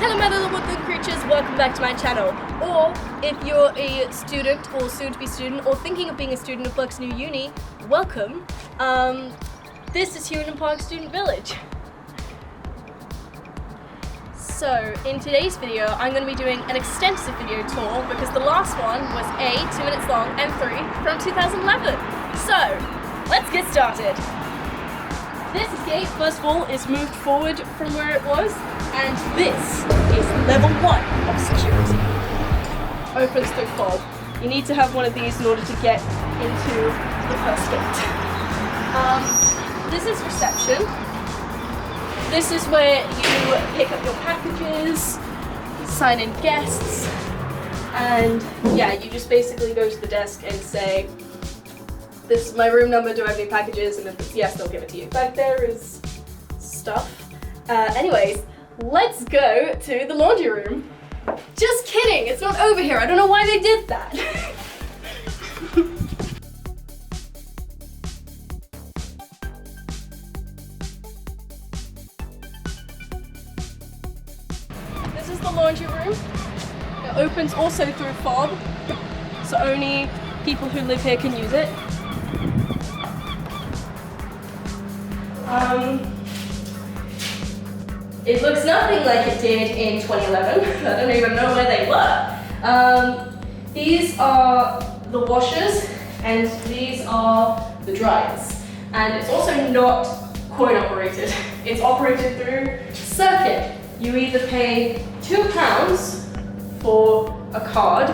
Hello my little woodland creatures, welcome back to my channel. Or if you're a student or soon-to-be student or thinking of being a student of Bucks New Uni, welcome. This is Hughenden Park Student Village. So in today's video I'm going to be doing an extensive video tour because the last one was A, 2 minutes long, and 3 from 2011. So let's get started. This gate, first of all, is moved forward from where it was, and this is level 1 of security. Opens through fob. You need to have one of these in order to get into the first gate. This is reception. This is where you pick up your packages, sign in guests, and yeah, you just basically go to the desk and say, this is my room number, do I have any packages? And if it's yes, they'll give it to you. Back there is stuff. Anyways, let's go to the laundry room. Just kidding, it's not over here. I don't know why they did that. This is the laundry room. It opens also through fob, so only people who live here can use it. It looks nothing like it did in 2011. I don't even know where they were. These are the washers and these are the dryers. And it's also not coin operated. It's operated through circuit. You either pay £2 for a card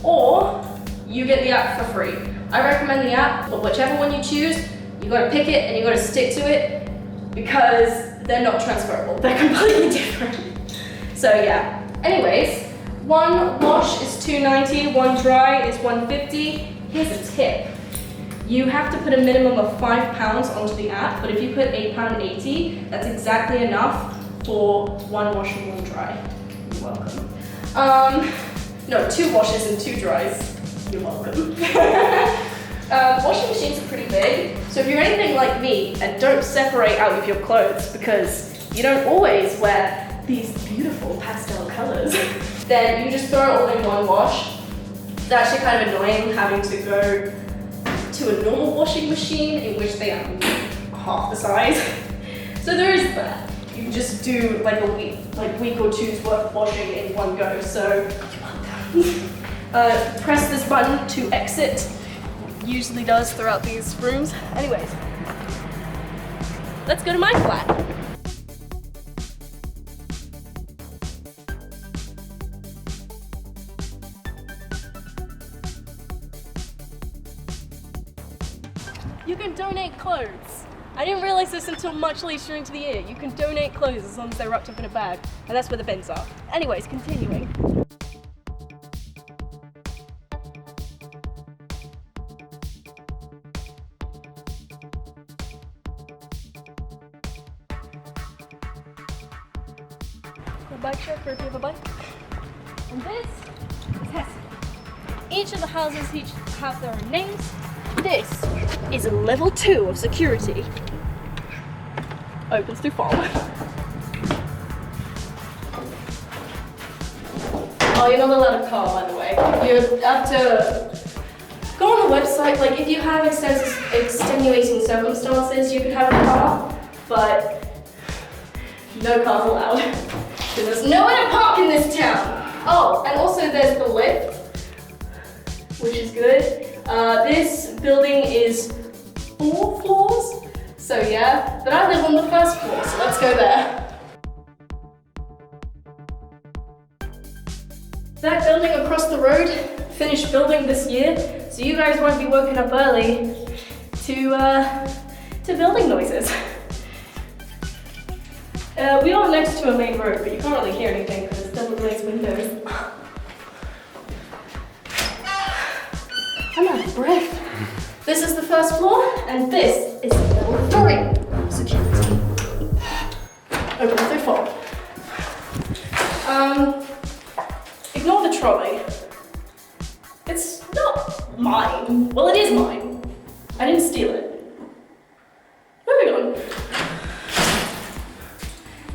or you get the app for free. I recommend the app, but whichever one you choose, you gotta pick it and you gotta stick to it because they're not transferable. They're completely different. So yeah. Anyways, one wash is $2.90, one dry is $1.50. Here's a tip. You have to put a minimum of £5 onto the app, but if you put £8.80, that's exactly enough for one wash and one dry. You're welcome. No, 2 washes and 2 dries. You're welcome. Washing machines are pretty big, so if you're anything like me and don't separate out of your clothes because you don't always wear these beautiful pastel colors, then you just throw it all in one wash. It's actually kind of annoying having to go to a normal washing machine in which they are half the size. So there is that. You just do like a week or two's worth of washing in one go, so press this button to exit. Usually does throughout these rooms. Anyways, let's go to my flat. You can donate clothes. I didn't realize this until much later into the year. You can donate clothes as long as they're wrapped up in a bag, and that's where the bins are. Anyways, continuing. A bike shop for if you have a bike. And this is Hesse. Each of the houses each have their own names. This is a level 2 of security. Opens through fob. Oh, you're not allowed a car, by the way. You have to go on the website. Like, if you have extenuating circumstances, you could have a car, but no cars allowed. Because there's nowhere to park in this town. Oh, and also there's the lift, which is good. This building is 4 floors, so yeah. But I live on the first floor, so let's go there. That building across the road finished building this year, so you guys won't be woken up early to building noises. We are next to a main road, but you can't really hear anything because it's double glazed windows. I'm out of breath. This is the first floor, and this is level 3 security. Open through fob. Ignore the trolley. It's not mine. Well, it is mine. I didn't steal it. Moving on.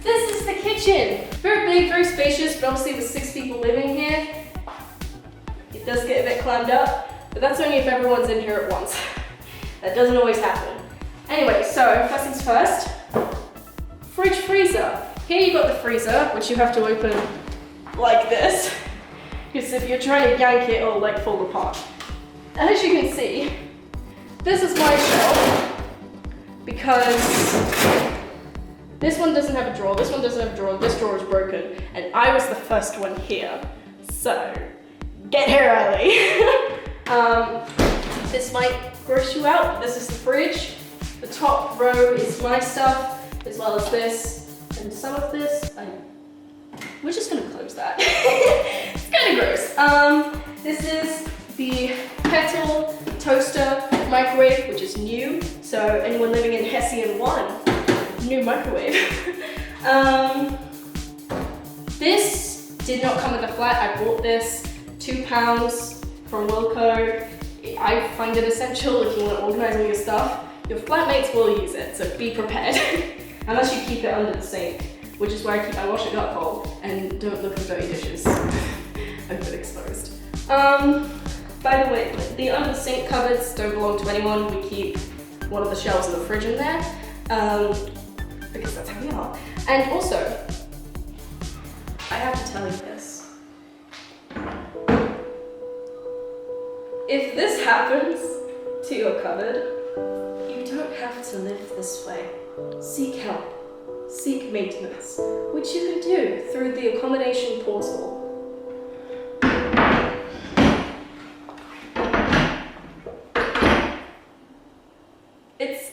This is the kitchen. Very big, very spacious, but obviously with 6 people living here, it does get a bit clammed up, but that's only if everyone's in here at once. That doesn't always happen. Anyway, so first things first, fridge freezer. Here you've got the freezer, which you have to open like this, because if you're trying to yank it, it'll like fall apart. As you can see, this is my shelf, because this one doesn't have a drawer, this one doesn't have a drawer, this drawer is broken, and I was the first one here, so get here early. This might gross you out. This is the fridge. The top row is my stuff, as well as this, and some of this. We're just gonna close that. It's kind of gross. This is the kettle, toaster, microwave, which is new. So anyone living in Hessian 1, new microwave. This did not come with a flat. I bought this £2 from Wilco. I find it essential if you want to organize all your stuff. Your flatmates will use it, so be prepared. Unless you keep it under the sink, which is where I keep my washing up bowl, and don't look at dirty dishes. I've been exposed. By the way, the under the sink cupboards don't belong to anyone. We keep one of the shelves in the fridge in there, because that's how we are. And also, I have to tell you this. If this happens to your cupboard, you don't have to live this way. Seek help, seek maintenance, which you can do through the accommodation portal. It's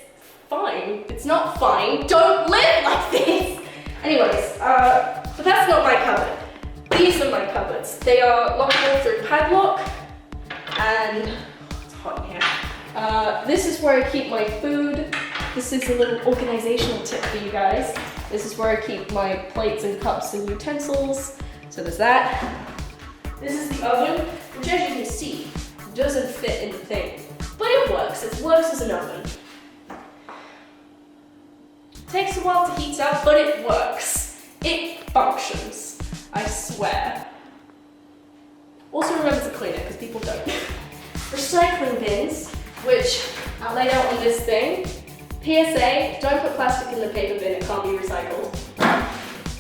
fine. It's not fine. Don't live like this! Anyways, but that's not my cupboard. These are my cupboards. They are lockable through padlock. And it's hot in here. This is where I keep my food. This is a little organizational tip for you guys. This is where I keep my plates and cups and utensils. So there's that. This is the oven, which as you can see, doesn't fit in the thing. But it works. It works as an oven. Takes a while to heat up, but it works. It functions. I swear. Also remember to clean it, because people don't. Recycling bins, which are laid out on this thing. PSA, don't put plastic in the paper bin, it can't be recycled.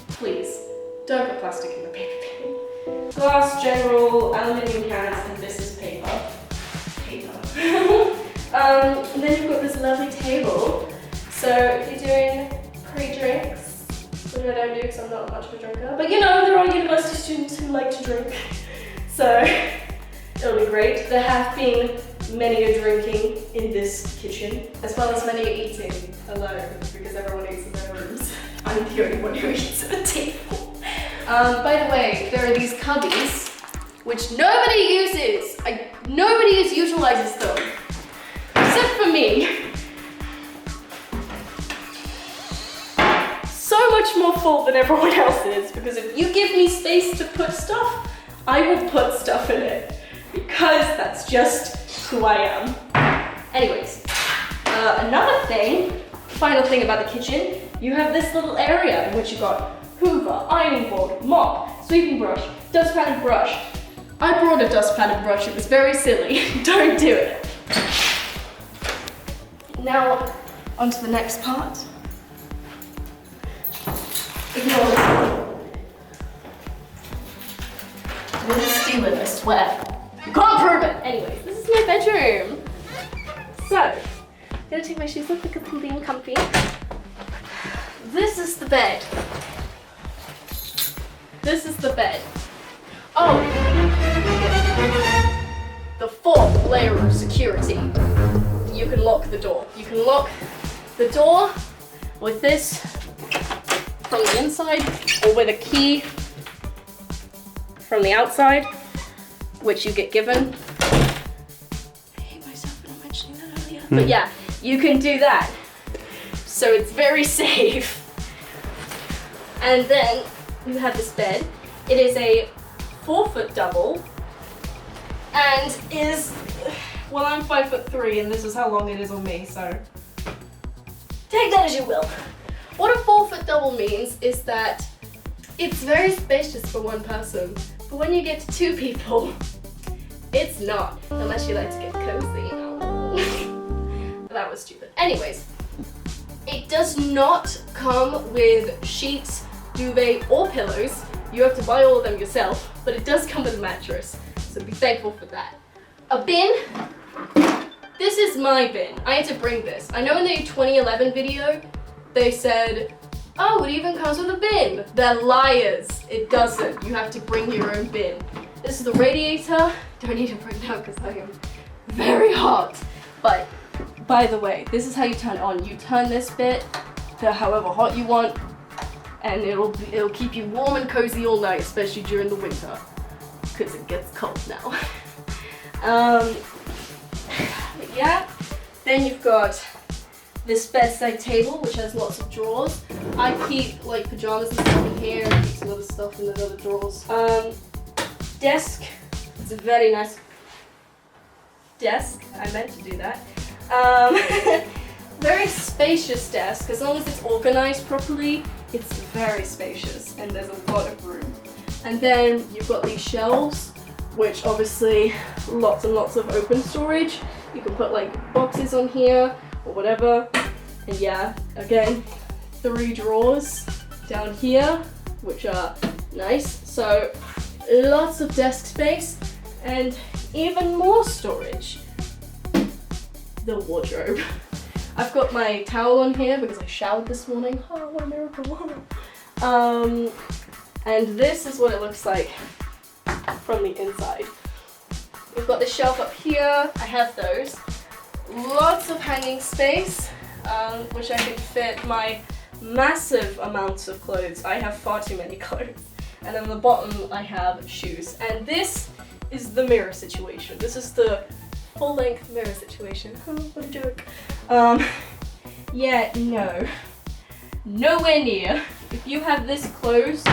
Please, don't put plastic in the paper bin. Glass, general, aluminium cans, and this is paper. And then you've got this lovely table. So if you're doing pre-drinks, which I don't do because I'm not much of a drinker, but you know, there are university students who like to drink. So it'll be great. There have been many a drinking in this kitchen, as well as many a eating alone, because everyone eats in their rooms. I'm the only one who eats at a table. By the way, there are these cubbies, which nobody uses. Nobody utilizes them, except for me. So much more full than everyone else is, because if you give me space to put stuff, I will put stuff in it, because that's just who I am. Anyways, another thing, final thing about the kitchen, you have this little area in which you've got hoover, ironing board, mop, sweeping brush, dustpan and brush. I brought a dustpan and brush, it was very silly. Don't do it. Now, on to the next part. Ignore this. I'm gonna steal it, I swear. You can't prove it! Anyways, this is my bedroom. So, I'm gonna take my shoes off because I'm being comfy. This is the bed. This is the bed. Oh! The fourth layer of security. You can lock the door. You can lock the door with this from the inside, or with a key from the outside, which you get given. I hate myself for not mentioning that earlier. But yeah, you can do that. So it's very safe. And then you have this bed. It is a 4-foot double and is, well, I'm 5'3" and this is how long it is on me, so take that as you will. What a 4-foot double means is that It's very spacious for one person, but when you get to 2 people, it's not. Unless you like to get cozy. That was stupid. Anyways, it does not come with sheets, duvet, or pillows. You have to buy all of them yourself, but it does come with a mattress, so be thankful for that. A bin. This is my bin. I had to bring this. I know in the 2011 video, they said, oh, it even comes with a bin. They're liars. It doesn't. You have to bring your own bin. This is the radiator. Don't need to bring it out because I am very hot. But, by the way, this is how you turn it on. You turn this bit to however hot you want, and it'll keep you warm and cozy all night, especially during the winter, because it gets cold now. Yeah, then you've got this bedside table, which has lots of drawers. I keep like pajamas and stuff in here, and keep some other stuff in the other drawers. Desk. It's a very nice desk. I meant to do that. Very spacious desk. As long as it's organized properly, it's very spacious, and there's a lot of room. And then you've got these shelves, which obviously lots and lots of open storage. You can put like boxes on here or whatever. And yeah, again, 3 drawers down here, which are nice. So lots of desk space and even more storage. The wardrobe. I've got my towel on here because I showered this morning. Oh, what a miracle. And this is what it looks like from the inside. We've got the shelf up here. I have those. Lots of hanging space, which I can fit my massive amounts of clothes. I have far too many clothes. And then on the bottom I have shoes. And this is the mirror situation. This is the full-length mirror situation. Oh, what a joke. Yeah, no. Nowhere near. If you have this closed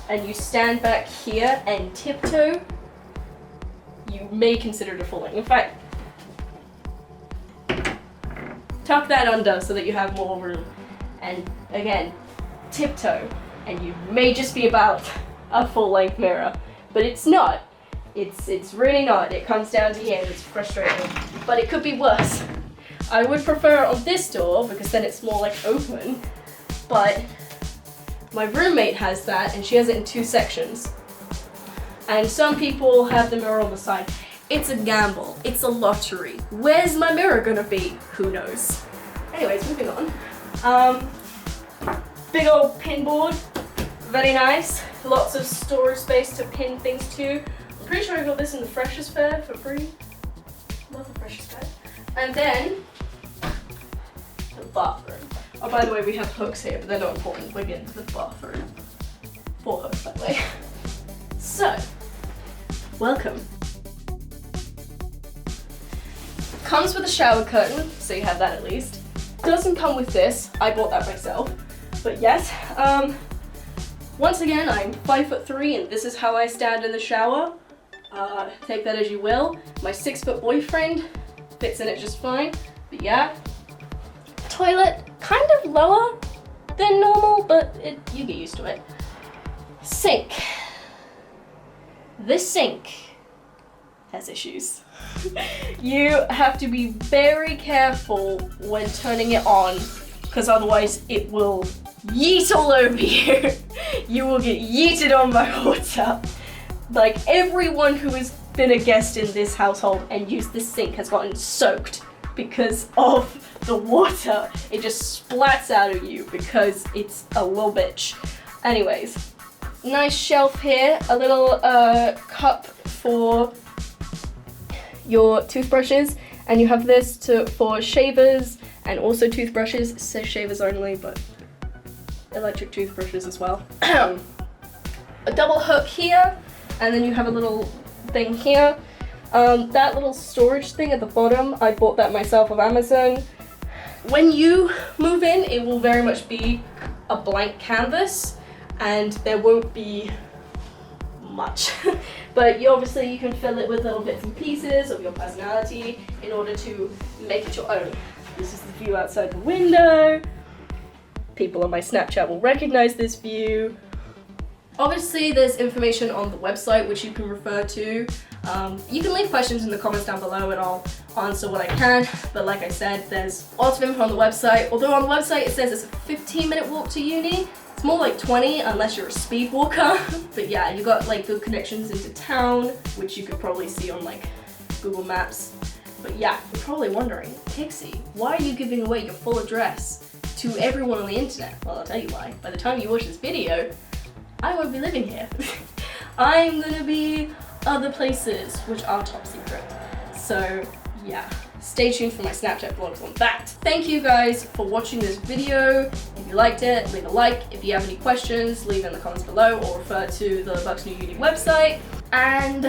and you stand back here and tiptoe, you may consider it a full length. In fact, tuck that under so that you have more room. And again, tiptoe, and you may just be about a full length mirror. But it's not. It's really not. It comes down to here and it's frustrating. But it could be worse. I would prefer it on this door because then it's more like open. But my roommate has that and she has it in 2 sections. And some people have the mirror on the side. It's a gamble. It's a lottery. Where's my mirror gonna be? Who knows? Anyways, moving on. Big old pin board. Very nice. Lots of storage space to pin things to. I'm pretty sure I got this in the Freshers Fair for free. Love the Freshers Fair. And then the bathroom. Oh, by the way, we have hooks here, but they're not important. We're getting to the bathroom. 4 hooks, by the way. So, welcome. Comes with a shower curtain, so you have that at least. Doesn't come with this. I bought that myself. But yes, once again, I'm 5'3" and this is how I stand in the shower. Take that as you will. My 6-foot boyfriend fits in it just fine. But yeah, toilet kind of lower than normal, but you get used to it. Sink. This sink has issues. You have to be very careful when turning it on, because otherwise it will yeet all over you. You will get yeeted on by water. Like, everyone who has been a guest in this household and used this sink has gotten soaked because of the water. It just splats out of you because it's a little bitch. Anyways, nice shelf here, a little cup for your toothbrushes, and you have this for shavers and also toothbrushes. It says shavers only, but electric toothbrushes as well. A double hook here, and then you have a little thing here. That little storage thing at the bottom, I bought that myself off Amazon. When you move in, it will very much be a blank canvas, and there won't be much. But you can fill it with little bits and pieces of your personality in order to make it your own. This is the view outside the window. People on my Snapchat will recognize this view. Obviously, there's information on the website which you can refer to. You can leave questions in the comments down below and I'll answer what I can. But like I said, there's lots of info on the website. Although on the website it says it's a 15-minute walk to uni. It's more like 20 unless you're a speed walker. But yeah, you got like good connections into town, which you could probably see on like Google Maps. But yeah, you're probably wondering, Pixie, why are you giving away your full address to everyone on the internet? Well, I'll tell you why. By the time you watch this video, I won't be living here. I'm gonna be other places, which are top secret. So yeah, stay tuned for my Snapchat vlogs on that. Thank you guys for watching this video. If you liked it, leave a like. If you have any questions, leave in the comments below or refer to the Bucks New Uni website. And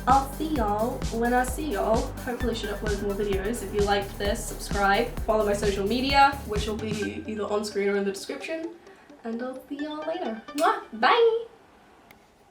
I'll see y'all when I see y'all. Hopefully I should upload more videos. If you liked this, subscribe. Follow my social media, which will be either on screen or in the description. And I'll see y'all later. Mwah! Bye!